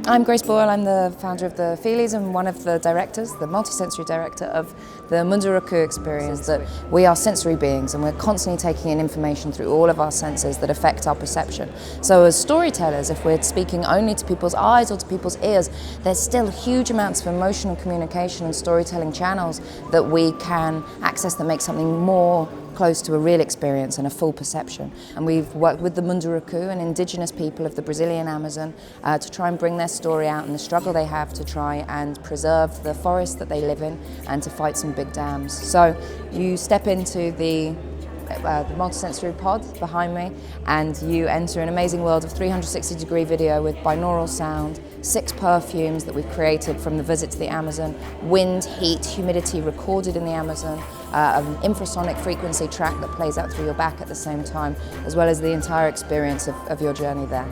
I'm Grace Boyle. I'm the founder of the Feelies and one of the directors, the multisensory director of the Munduruku experience. That we are sensory beings and we're constantly taking in information through all of our senses that affect our perception. So as storytellers, if we're speaking only to people's eyes or to people's ears, there's still huge amounts of emotional communication and storytelling channels that we can access that make something more close to a real experience and a full perception. And we've worked with the Munduruku, an indigenous people of the Brazilian Amazon, to try and bring their story out and the struggle they have to try and preserve the forest that they live in and to fight some big dams. So you step into the multisensory pod behind me and you enter an amazing world of 360-degree video with binaural sound, 6 perfumes that we've created from the visit to the Amazon, wind, heat, humidity recorded in the Amazon, an infrasonic frequency track that plays out through your back at the same time, as well as the entire experience of your journey there.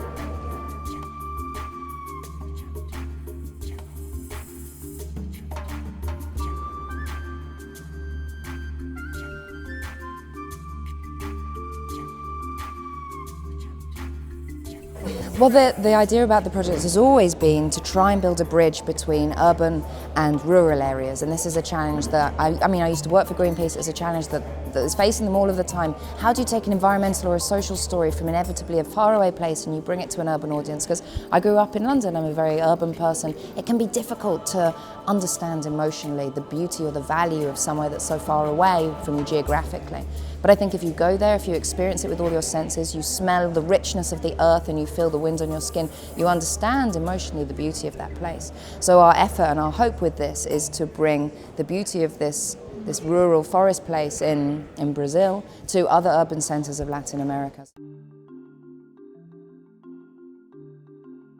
Well, the idea about the project has always been to try and build a bridge between urban and rural areas, and this is a challenge that, I used to work for Greenpeace. It's a challenge that is facing them all of the time. How do you take an environmental or a social story from inevitably a faraway place and you bring it to an urban audience? Because I grew up in London, I'm a very urban person. It can be difficult to understand emotionally the beauty or the value of somewhere that's so far away from you geographically. But I think if you go there, if you experience it with all your senses, you smell the richness of the earth and you feel the wind on your skin, you understand emotionally the beauty of that place. So our effort and our hope with this is to bring the beauty of this rural forest place in Brazil to other urban centers of Latin America.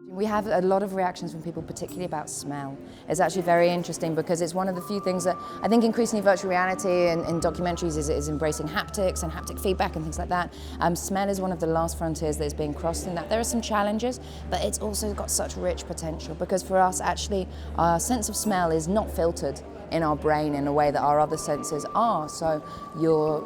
We have a lot of reactions from people, particularly about smell. It's actually very interesting because it's one of the few things that I think increasingly virtual reality and in documentaries is embracing haptics and haptic feedback and things like that. Smell is one of the last frontiers that is being crossed in that. There are some challenges, but it's also got such rich potential because for us, actually, our sense of smell is not filtered in our brain in a way that our other senses are. So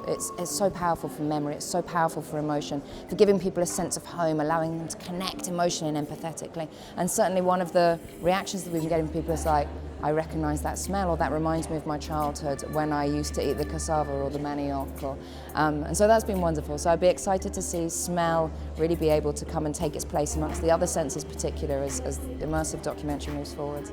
it's so powerful for memory, it's so powerful for emotion, for giving people a sense of home, allowing them to connect emotionally and empathetically. And certainly one of the reactions that we've been getting from people is like, I recognise that smell, or that reminds me of my childhood when I used to eat the cassava or the manioc. And so that's been wonderful. So I'd be excited to see smell really be able to come and take its place amongst the other senses, particular as immersive documentary moves forward.